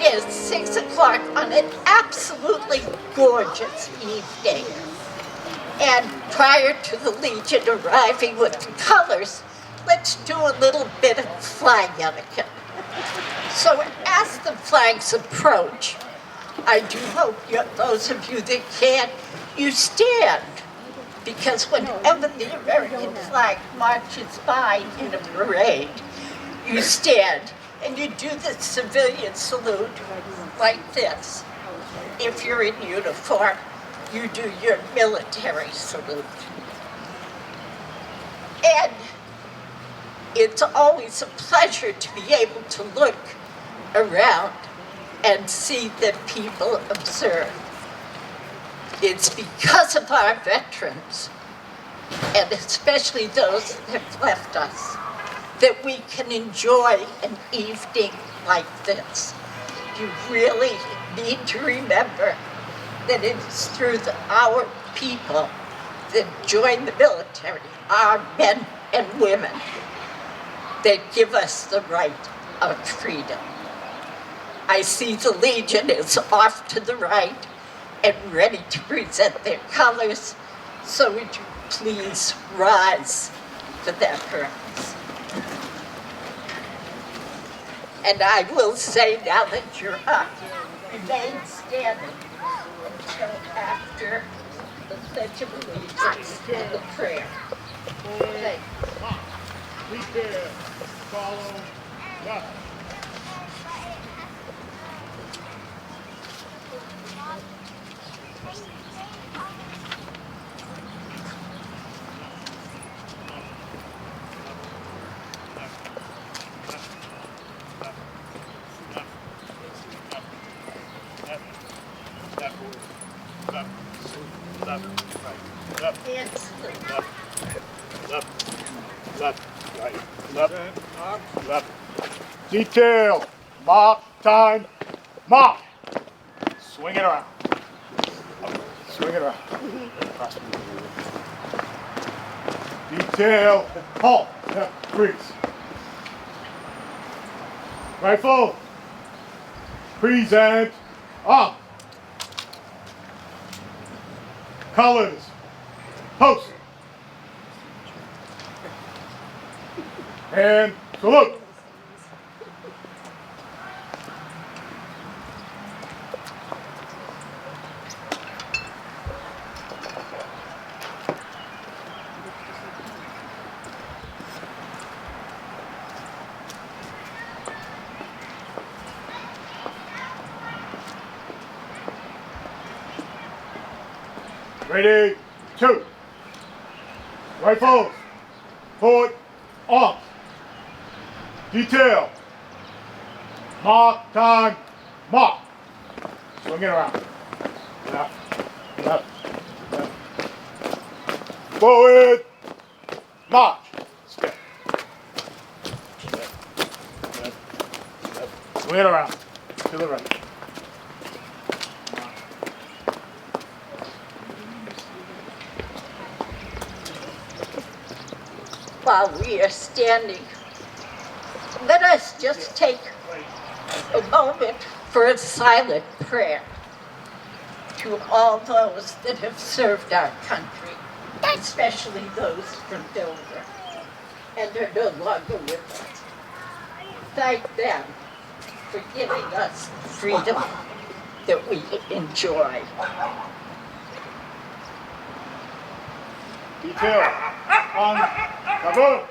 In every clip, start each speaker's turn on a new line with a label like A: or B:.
A: It is 6 o'clock on an absolutely gorgeous evening. And prior to the Legion arriving with the colors, let's do a little bit of flag etiquette. So as the flags approach, I do hope those of you that can, you stand. Because whenever the American flag marches by in a parade, you stand and you do the civilian salute like this. If you're in uniform, you do your military salute. And it's always a pleasure to be able to look around and see that people observe. It's because of our veterans, and especially those that have left us, that we can enjoy an evening like this. You really need to remember that it is through our people that join the military, our men and women, that give us the right of freedom. I see the Legion is off to the right and ready to present their colors, so would you please rise for that purpose. And I will say, now that you're up, remain standing until after the Pledge of Allegiance and the prayer. Thank you.
B: Prepare, follow, left. Detail, mark, time, mark. Swing it around. Swing it around. Detail, halt, freeze. Rifle, present, up. Colors, post. And salute. Ready, two. Rifles, put on. Detail. Mark, time, mark. Swing it around. Left, left, left. Forward, march. Step. Left, left, left. Swing it around. To the right.
A: While we are standing, let us just take a moment for a silent prayer to all those that have served our country, especially those from Dover, and are no longer with us. Thank them for giving us the freedom that we enjoy.
B: Detail. On. Cover.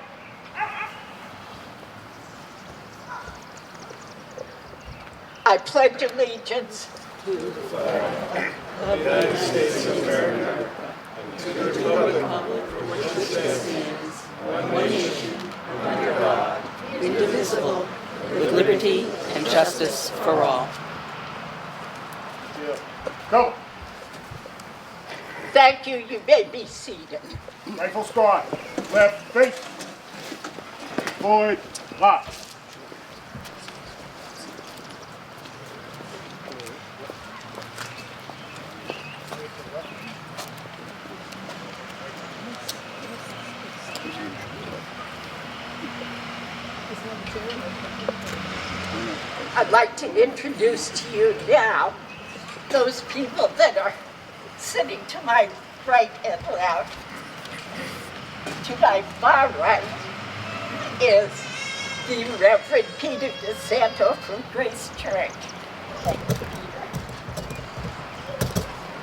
A: I pledge allegiance
C: to the flag of the United States of America, and to the republic for which it stands, one nation, under God, indivisible, with liberty and justice for all.
B: Go.
A: Thank you. You may be seated.
B: Rifle squad. Left face. Forward. Left.
A: I'd like to introduce to you now those people that are sitting to my right and left. To my far right is the Reverend Peter DeSanto from Grace Church. Thank you, Peter.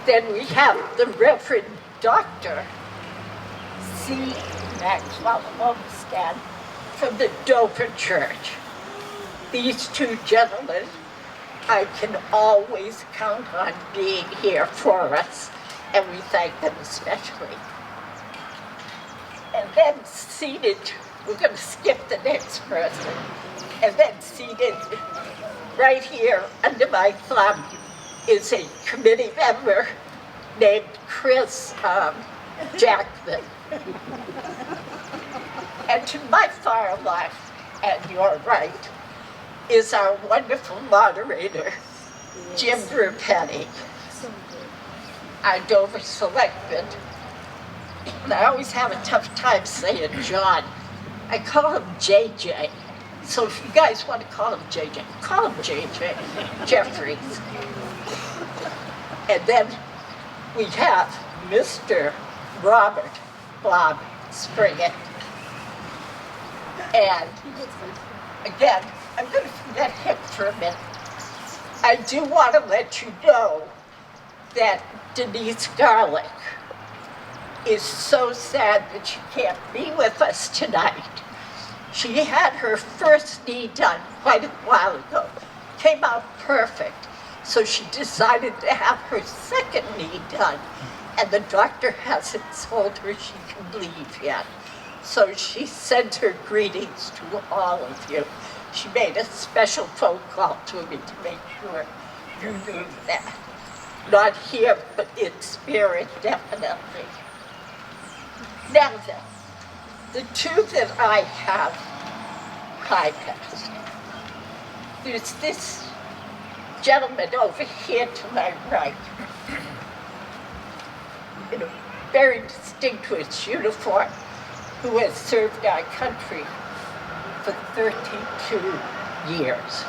A: Then we have the Reverend Dr. C. Maxwell Olmsted from the Dover Church. These two gentlemen I can always count on being here for us, and we thank them especially. And then seated, we're going to skip the next person, and then seated right here under my thumb is a committee member named Chris Jackman. And to my far left and your right is our wonderful moderator, Jim Brupetti, our Dover Selectman. And I always have a tough time saying John. I call him JJ. So if you guys want to call him JJ, call him JJ Jeffries. And then we have Mr. Robert Bob Springett. And again, I'm going to forget him for a minute. I do want to let you know that Denise Garlick is so sad that she can't be with us tonight. She had her first knee done quite a while ago. Came out perfect. So she decided to have her second knee done. And the doctor hasn't told her she can leave yet. So she sends her greetings to all of you. She made a special phone call to me to make sure you knew that. Not here, but in spirit, definitely. Now then, the two that I have bypassed. There's this gentleman over here to my right in a very distinguished uniform who has served our country for 32 years.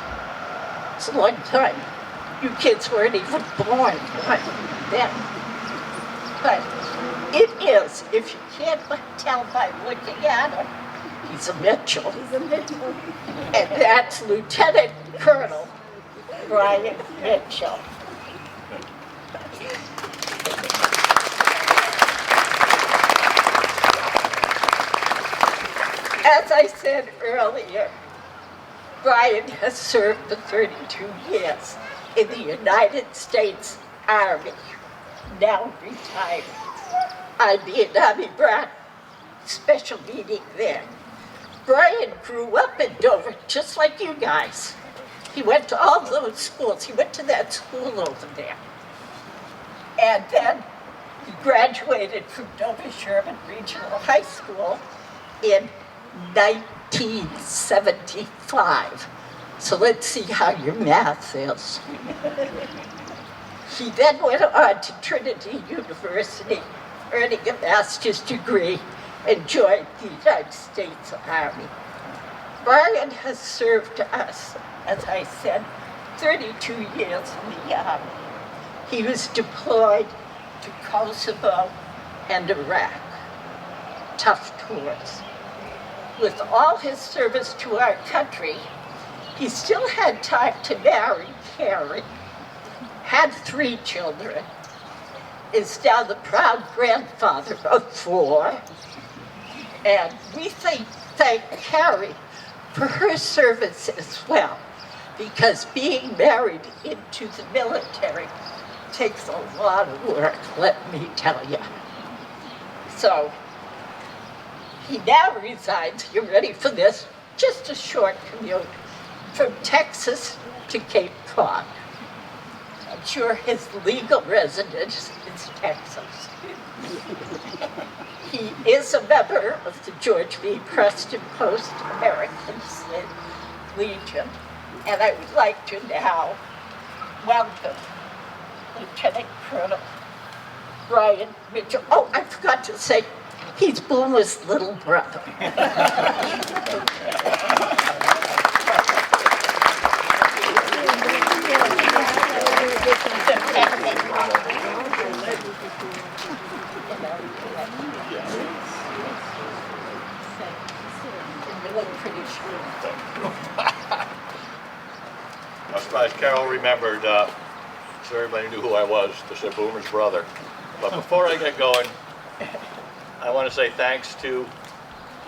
A: It's a long time. You kids weren't even born then. But it is, if you can't tell by looking at him, he's a Mitchell. He's a Mitchell. And that's Lieutenant Colonel Brian Mitchell. As I said earlier, Brian has served for 32 years in the United States Army, now retired. I'm in Army brat, special meeting there. Brian grew up in Dover, just like you guys. He went to all those schools. He went to that school over there. And then he graduated from Dover Sherman Regional High School in 1975. So let's see how your math is. He then went on to Trinity University, earning a master's degree, and joined the United States Army. Brian has served us, as I said, 32 years in the Army. He was deployed to Kosovo and Iraq. Tough tours. With all his service to our country, he still had time to marry Carrie, had 3 children, is now the proud grandfather of 4, and we thank Carrie for her service as well, because being married into the military takes a lot of work, let me tell you. So, he now resides, you ready for this? Just a short commute from Texas to Cape Cod. I'm sure his legal residence is Texas. He is a member of the George B. Preston Post-American Legion, and I would like to now welcome Lieutenant Colonel Brian Mitchell. Oh, I forgot to say, he's Boomer's little brother. in our collection. And they look pretty sure.
D: I'm surprised Carol remembered, so everybody knew who I was, to say Boomer's brother. But before I get going, I want to say thanks to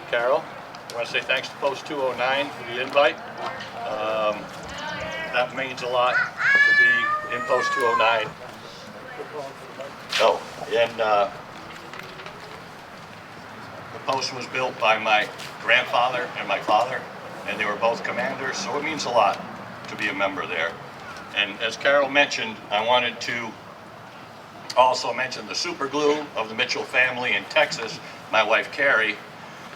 D: Carol. I want to say thanks to Post 209 for the invite. That means a lot to be in Post 209. Oh, and the post was built by my grandfather and my father, and they were both commanders, so it means a lot to be a member there. And as Carol mentioned, I wanted to also mention the super glue of the Mitchell family in Texas, my wife Carrie,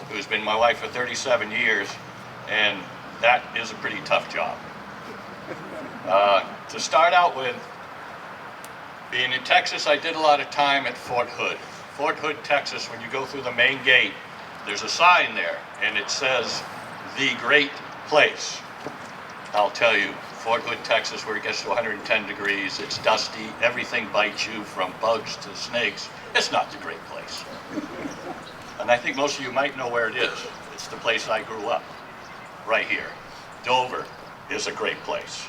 D: who's been my wife for 37 years, and that is a pretty tough job. To start out with, being in Texas, I did a lot of time at Fort Hood. Fort Hood, Texas, when you go through the main gate, there's a sign there, and it says, "The Great Place." I'll tell you, Fort Hood, Texas, where it gets to 110 degrees, it's dusty, everything bites you from bugs to snakes. It's not the great place. And I think most of you might know where it is. It's the place I grew up, right here. Dover is a great place.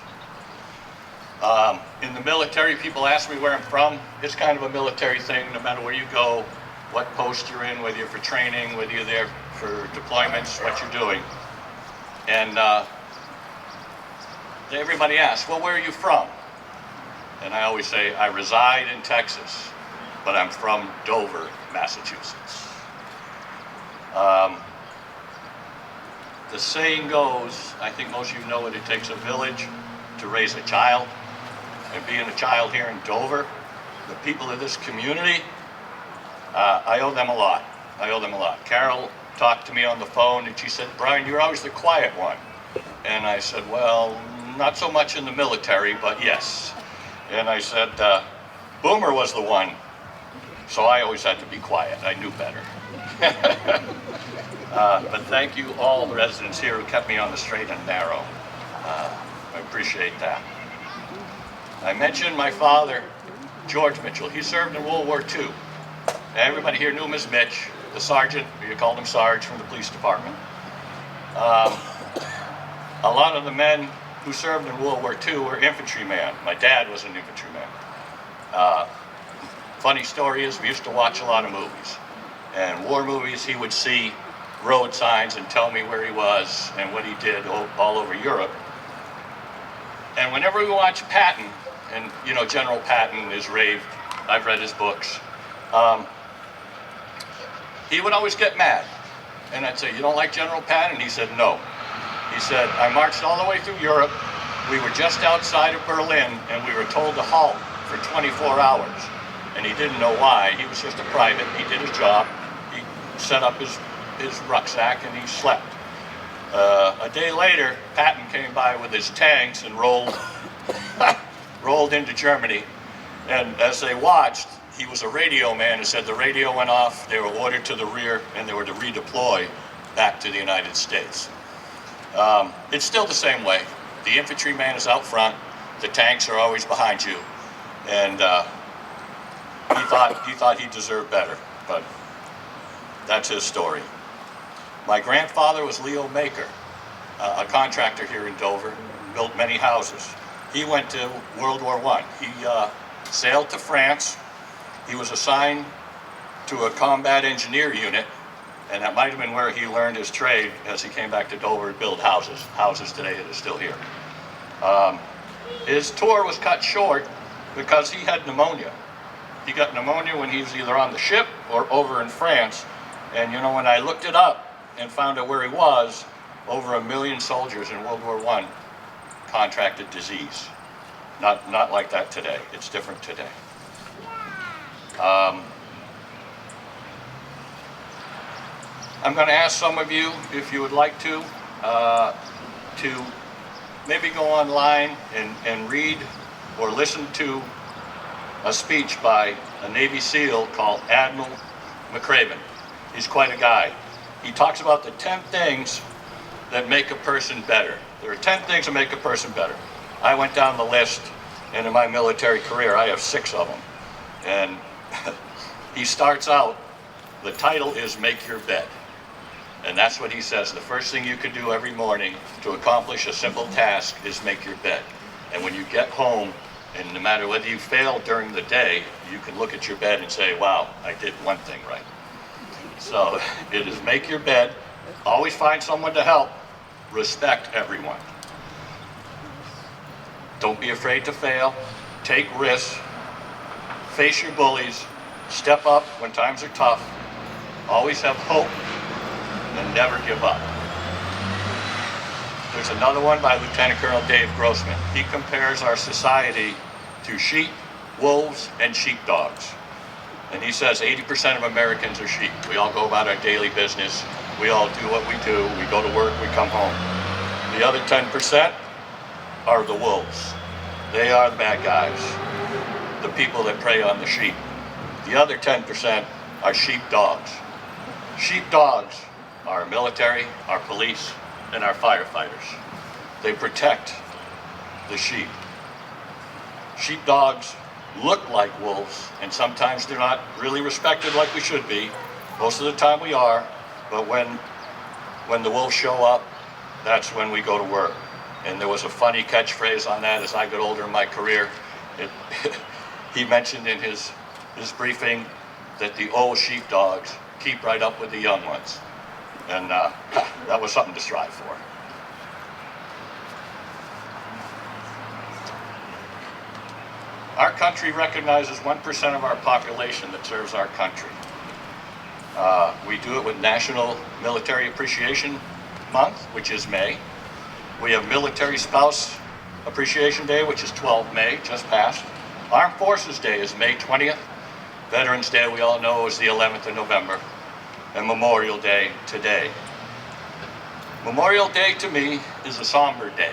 D: In the military, people ask me where I'm from. It's kind of a military thing, no matter where you go, what post you're in, whether you're for training, whether you're there for deployments, what you're doing. And everybody asks, well, where are you from? And I always say, I reside in Texas, but I'm from Dover, Massachusetts. The saying goes, I think most of you know it takes a village to raise a child. And being a child here in Dover, the people of this community, I owe them a lot. I owe them a lot. Carol talked to me on the phone and she said, "Brian, you're always the quiet one." And I said, well, not so much in the military, but yes. And I said, Boomer was the one, so I always had to be quiet. I knew better. But thank you all the residents here who kept me on the straight and narrow. I appreciate that. I mentioned my father, George Mitchell. He served in World War II. Everybody here knew him as Mitch, the sergeant. You called him Sarge from the police department. A lot of the men who served in World War II were infantrymen. My dad was an infantryman. Funny story is we used to watch a lot of movies. And war movies, he would see road signs and tell me where he was and what he did all over Europe. And whenever we watched Patton, and you know, General Patton is raved, I've read his books, he would always get mad. And I'd say, "You don't like General Patton?" He said, "No." He said, "I marched all the way through Europe. We were just outside of Berlin and we were told to halt for 24 hours. And he didn't know why. He was just a private. He did his job. He set up his rucksack and he slept. A day later, Patton came by with his tanks and rolled into Germany. And as they watched, he was a radio man who said the radio went off, they were ordered to the rear, and they were to redeploy back to the United States. It's still the same way. The infantryman is out front, the tanks are always behind you, and he thought he deserved better, but that's his story. My grandfather was Leo Maker, a contractor here in Dover, built many houses. He went to World War I. He sailed to France. He was assigned to a combat engineer unit, and that might have been where he learned his trade as he came back to Dover to build houses. Houses today that are still here. His tour was cut short because he had pneumonia. He got pneumonia when he was either on the ship or over in France. And you know, when I looked it up and found out where he was, over 1 million soldiers in World War I contracted disease. Not like that today. It's different today. I'm going to ask some of you, if you would like to maybe go online and read or listen to a speech by a Navy SEAL called Admiral McCraven. He's quite a guy. He talks about the 10 things that make a person better. There are 10 things that make a person better. I went down the list, and in my military career, I have 6 of them. And he starts out, the title is Make Your Bed. And that's what he says. The first thing you can do every morning to accomplish a simple task is make your bed. And when you get home, and no matter whether you fail during the day, you can look at your bed and say, wow, I did one thing right. So it is make your bed, always find someone to help, respect everyone. Don't be afraid to fail, take risks, face your bullies, step up when times are tough, always have hope, and never give up. There's another one by Lieutenant Colonel Dave Grossman. He compares our society to sheep, wolves, and sheepdogs. And he says 80% of Americans are sheep. We all go about our daily business. We all do what we do. We go to work, we come home. The other 10% are the wolves. They are the bad guys, the people that prey on the sheep. The other 10% are sheepdogs. Sheepdogs are our military, our police, and our firefighters. They protect the sheep. Sheepdogs look like wolves, and sometimes they're not really respected like we should be. Most of the time we are, but when the wolves show up, that's when we go to work. And there was a funny catchphrase on that as I got older in my career. He mentioned in his briefing that the old sheepdogs keep right up with the young ones. And that was something to strive for. Our country recognizes 1% of our population that serves our country. We do it with National Military Appreciation Month, which is May. We have Military Spouse Appreciation Day, which is 12 May, just passed. Armed Forces Day is May 20th. Veterans Day, we all know, is the 11th of November. And Memorial Day today. Memorial Day to me is a somber day.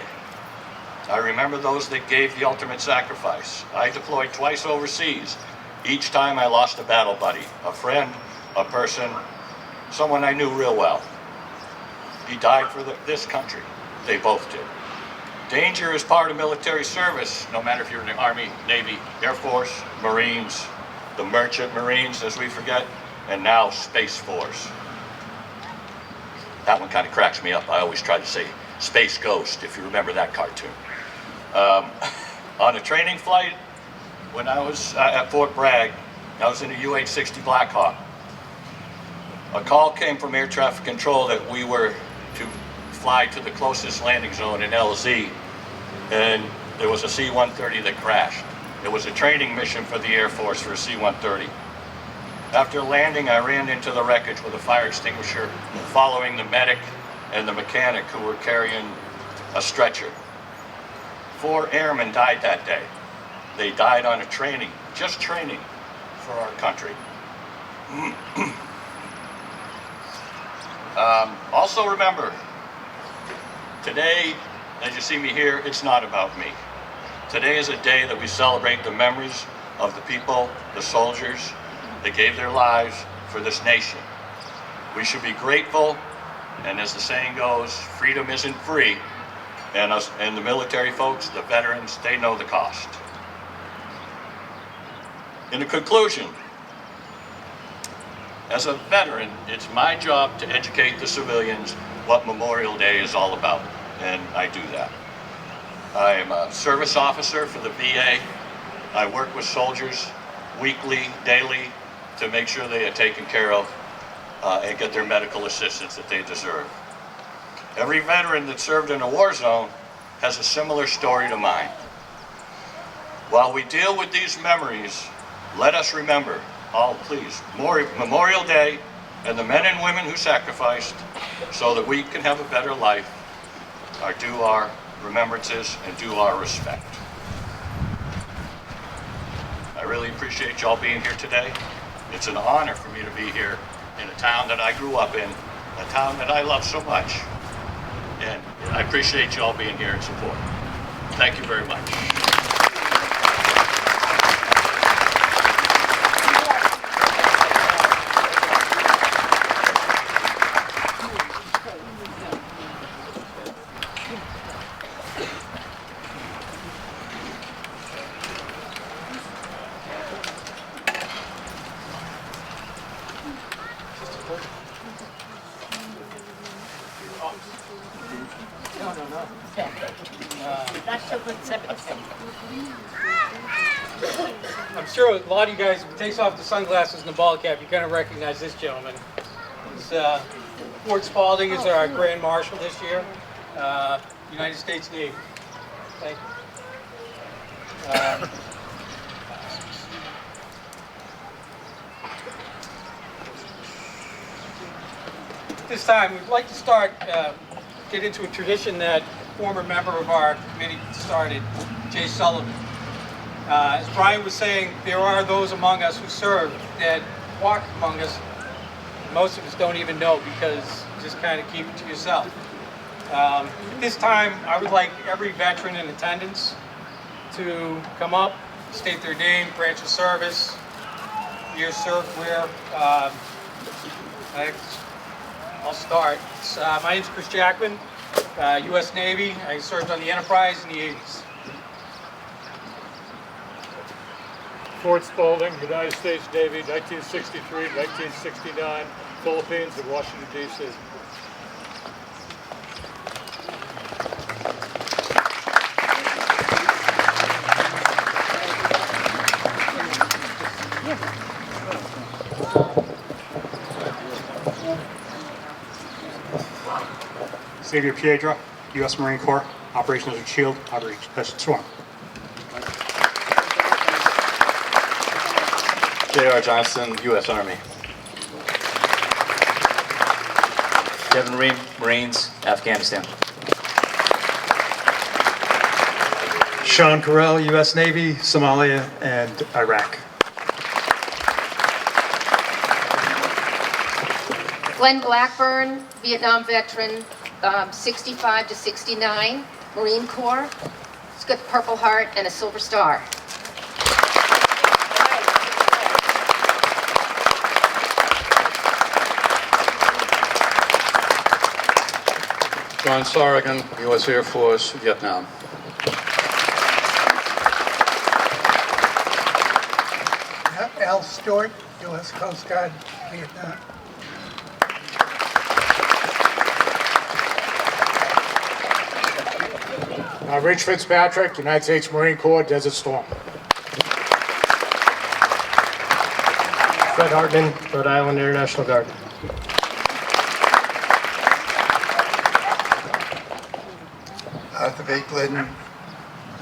D: I remember those that gave the ultimate sacrifice. I deployed twice overseas. Each time I lost a battle buddy, a friend, a person, someone I knew real well. He died for this country. They both did. Danger is part of military service, no matter if you're in the Army, Navy, Air Force, Marines, the Merchant Marines, as we forget, and now Space Force. That one kind of cracks me up. I always try to say Space Ghost, if you remember that cartoon. On a training flight, when I was at Fort Bragg, I was in a UH-60 Black Hawk. A call came from air traffic control that we were to fly to the closest landing zone in LZ, and there was a C-130 that crashed. It was a training mission for the Air Force for a C-130. After landing, I ran into the wreckage with a fire extinguisher, following the medic and the mechanic who were carrying a stretcher. 4 airmen died that day. They died on a training, just training for our country. Also remember, today, as you see me here, it's not about me. Today is a day that we celebrate the memories of the people, the soldiers, that gave their lives for this nation. We should be grateful, and as the saying goes, freedom isn't free, and the military folks, the veterans, they know the cost. In the conclusion, as a veteran, it's my job to educate the civilians what Memorial Day is all about, and I do that. I am a service officer for the VA. I work with soldiers weekly, daily, to make sure they are taken care of and get their medical assistance that they deserve. Every veteran that served in a war zone has a similar story to mine. While we deal with these memories, let us remember, please, Memorial Day and the men and women who sacrificed so that we can have a better life, do our remembrances and do our respect. I really appreciate y'all being here today. It's an honor for me to be here in a town that I grew up in, a town that I love so much. And I appreciate y'all being here and support. Thank you very much.
E: I'm sure a lot of you guys, if he takes off the sunglasses and the ball cap, you kind of recognize this gentleman. Ford Spalding is our Grand Marshal this year, United States Navy. Thank you. This time, we'd like to get into a tradition that a former member of our committee started, Jay Sullivan. As Brian was saying, there are those among us who serve that walk among us. Most of us don't even know because you just kind of keep it to yourself. At this time, I would like every veteran in attendance to come up, state their name, branch of service, year served where. I'll start. My name's Chris Jackman, U.S. Navy. I served on the Enterprise in the 80s.
F: Ford Spalding, United States Navy, 1963, 1969, Philippines and Washington, D.C.
G: Xavier Piedra, U.S. Marine Corps, Operation Desert Shield, Operation Desert Storm.
H: J.R. Johnson, U.S. Army.
I: Devin Reed, Marines, Afghanistan.
J: Sean Carell, U.S. Navy, Somalia, and Iraq.
K: Glenn Blackburn, Vietnam veteran, 65 to 69, Marine Corps. He's got the Purple Heart and a Silver Star.
H: John Sarrigan, U.S. Air Force, Vietnam.
L: Al Stewart, U.S. Coast Guard, Vietnam.
B: Rich Fitzpatrick, United States Marine Corps, Desert Storm.
M: Fred Hartman, Rhode Island International Guard.
L: Arthur B. Glidden,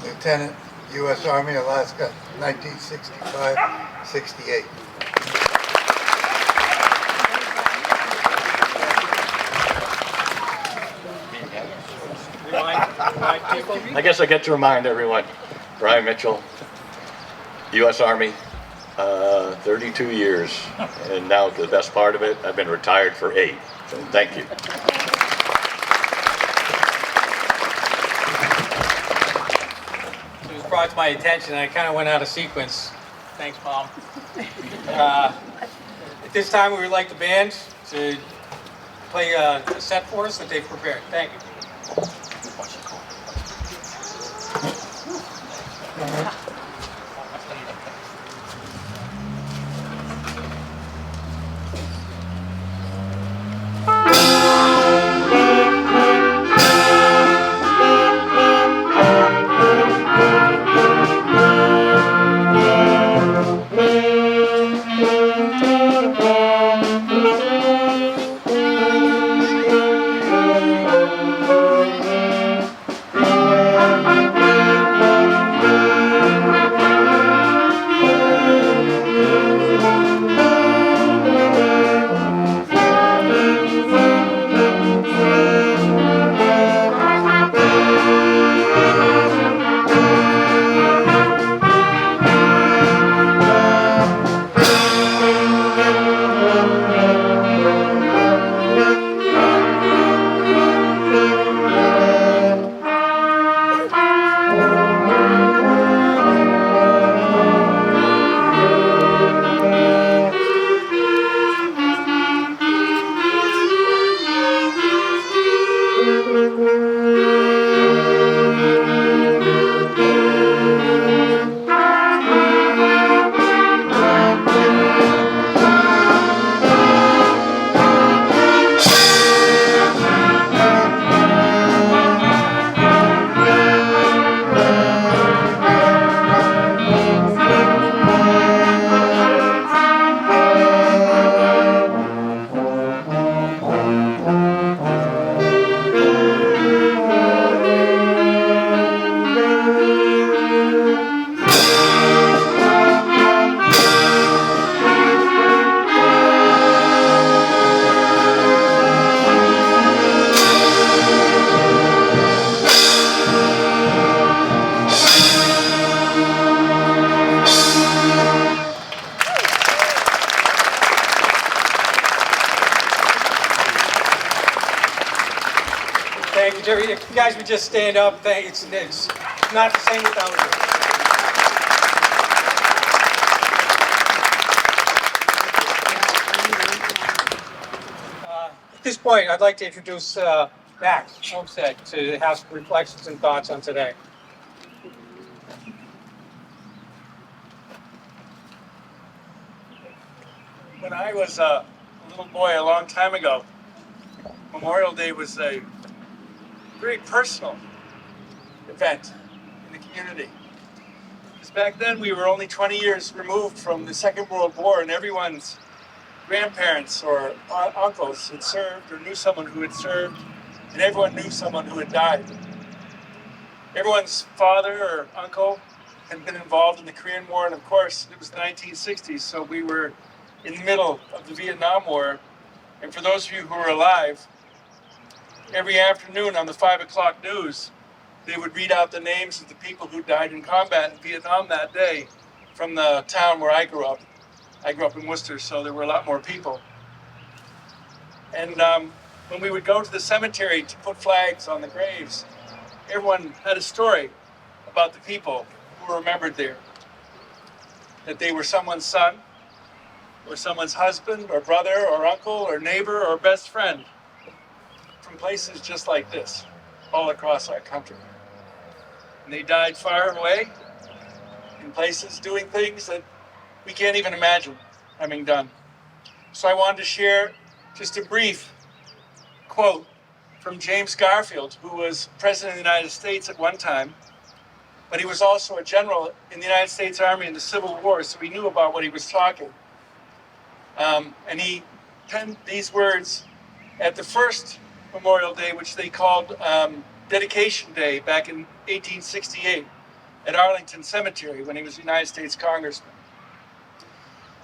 L: Lieutenant, U.S. Army, Alaska, 1965-68.
D: I guess I get to remind everyone, Brian Mitchell, U.S. Army, 32 years, and now the best part of it, I've been retired for 8, so thank you.
E: It was brought to my attention, and I kind of went out of sequence. Thanks, Mom. At this time, we would like the band to play a set for us that they've prepared. Thank you.
C: Thank you.
E: If you guys would just stand up, it's not the same without you. At this point, I'd like to introduce Max Homestead to have some reflections and thoughts on today.
N: When I was a little boy a long time ago, Memorial Day was a very personal event in the community. Because back then we were only 20 years removed from the Second World War, and everyone's grandparents or uncles had served or knew someone who had served, and everyone knew someone who had died. Everyone's father or uncle had been involved in the Korean War, and of course it was the 1960s, so we were in the middle of the Vietnam War. And for those of you who are alive, every afternoon on the 5 o'clock news, they would read out the names of the people who died in combat in Vietnam that day from the town where I grew up. I grew up in Worcester, so there were a lot more people. And when we would go to the cemetery to put flags on the graves, everyone had a story about the people who were remembered there. That they were someone's son, or someone's husband, or brother, or uncle, or neighbor, or best friend, from places just like this, all across our country. And they died far away, in places doing things that we can't even imagine having done. So I wanted to share just a brief quote from James Garfield, who was President of the United States at one time, but he was also a general in the United States Army in the Civil War, so he knew about what he was talking. And he penned these words at the first Memorial Day, which they called Dedication Day back in 1868 at Arlington Cemetery when he was a United States Congressman.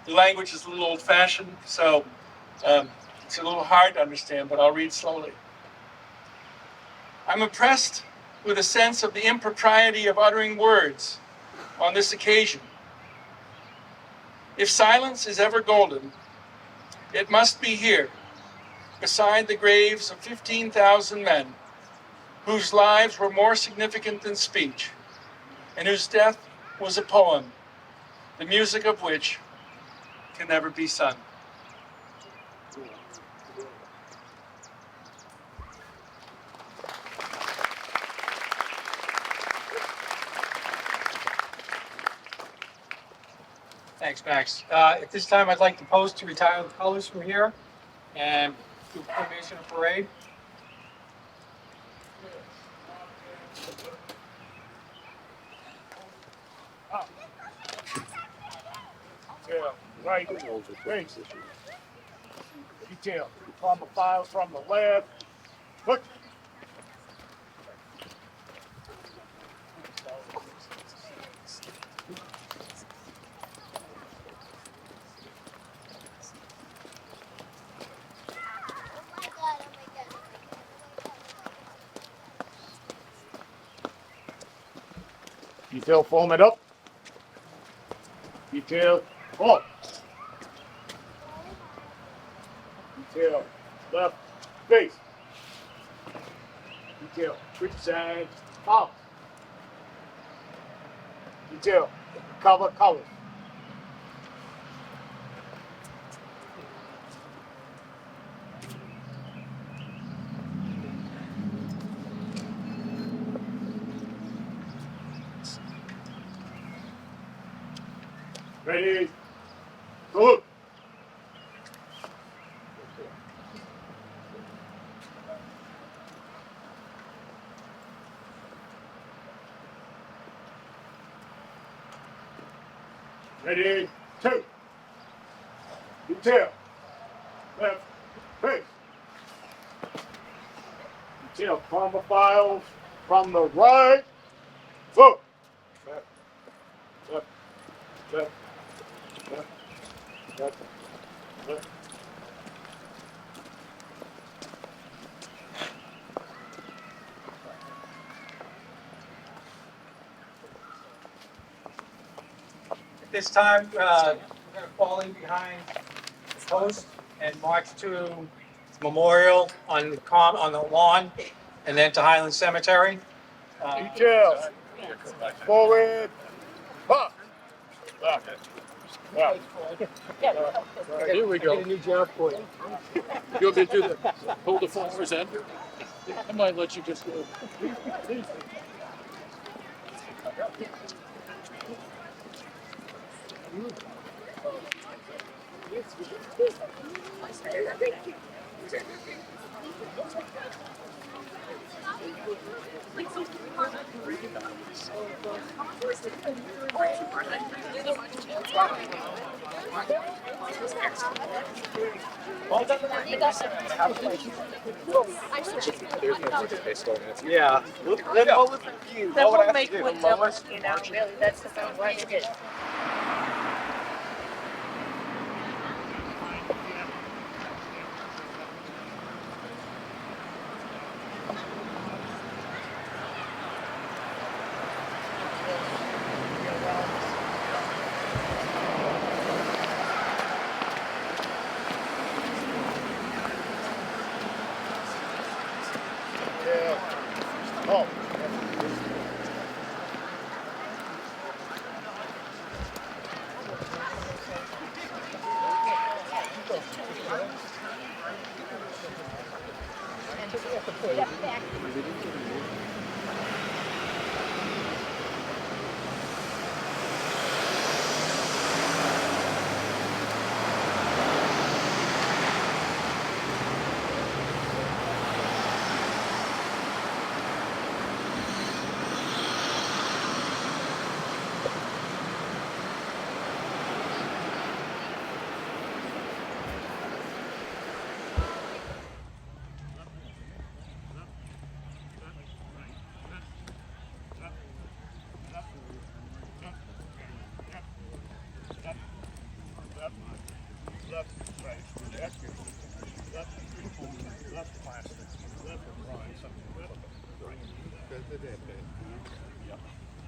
N: The language is a little old-fashioned, so it's a little hard to understand, but I'll read slowly. I'm impressed with a sense of the impropriety of uttering words on this occasion. If silence is ever golden, it must be here, beside the graves of 15,000 men whose lives were more significant than speech, and whose death was a poem, the music of which can never be sung.
E: Thanks, Max. At this time, I'd like to pose to retire the colors from here and do formation of parade.
B: Detail, right, face. Detail, from the file from the left. Look. Detail, foam it up. Detail, forward. Detail, left, face. Detail, switch sides, out. Detail, cover, colors. Ready, salute. Ready, two. Detail, left, face. Detail, comma files from the right, foot. Left, left, left. Left, left.
E: At this time, we're going to fall in behind the post and march to memorial on the lawn and then to Highland Cemetery.
B: Details. Forward. Up. Back. Yeah. Here we go.
E: Get a new job for you.
B: You want me to do the hold the flowers in? I might let you just go.
C: Yeah. Then what was the view? Then we'll make one double, you know, really, that's the sound right it is.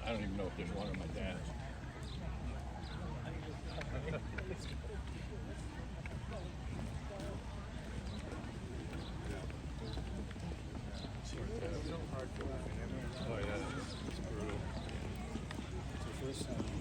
B: I don't even know if there's one of my dad's. Oh yeah, it's brutal. It's the first time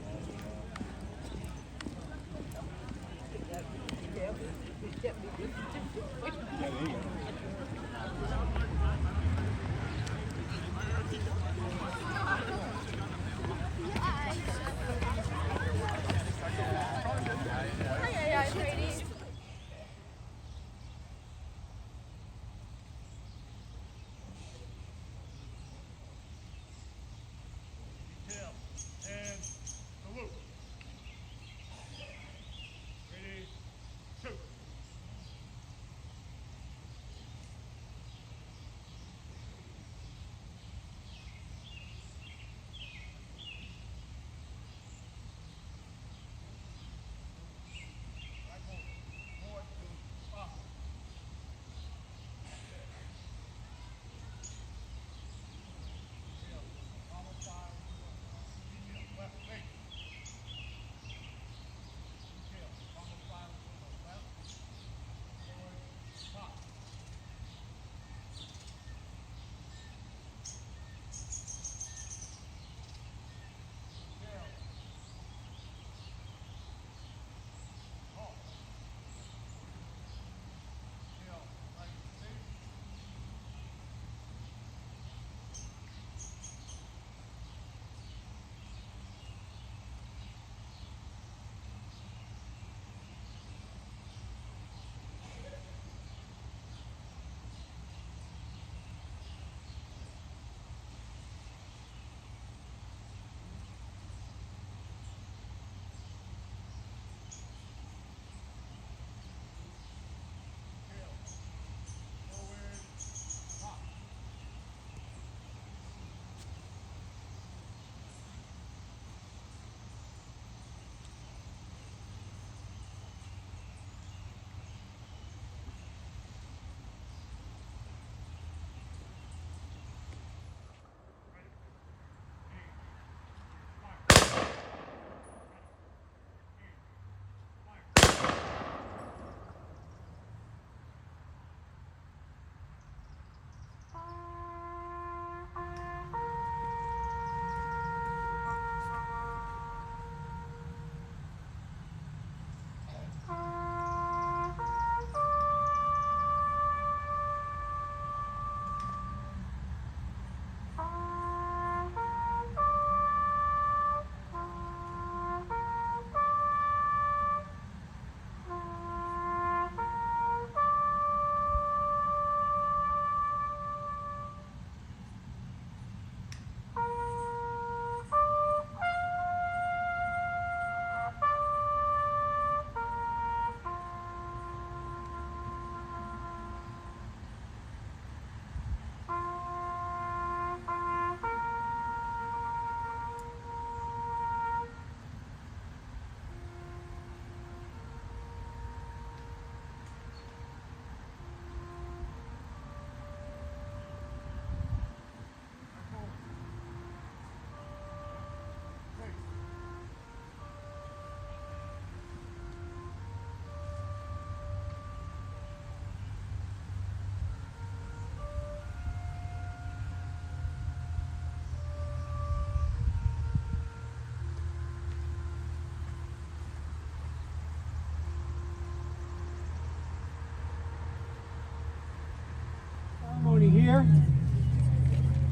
E: here.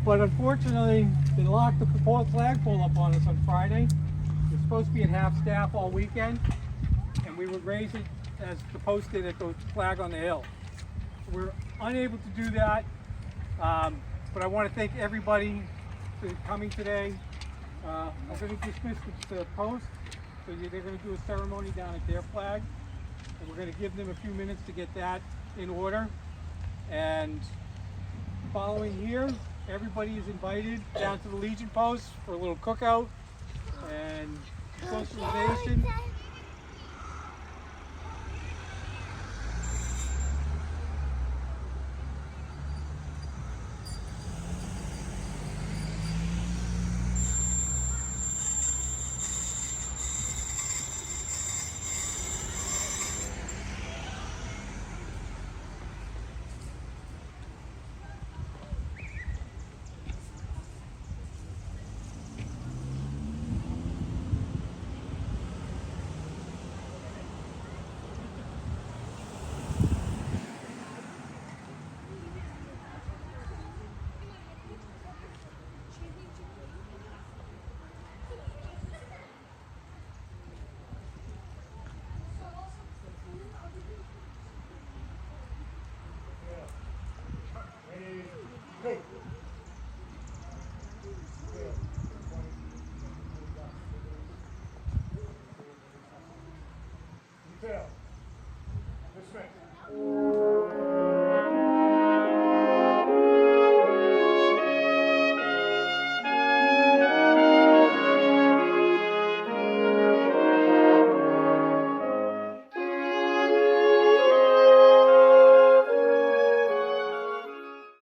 E: But unfortunately, they locked the flagpole up on us on Friday. It's supposed to be at half staff all weekend, and we would raise it as posted at the flag on the hill. We're unable to do that, but I want to thank everybody for coming today. I'm going to dismiss the post, so they're going to do a ceremony down at their flag, and we're going to give them a few minutes to get that in order. And following here, everybody is invited down to the Legion Post for a little cookout and socialization.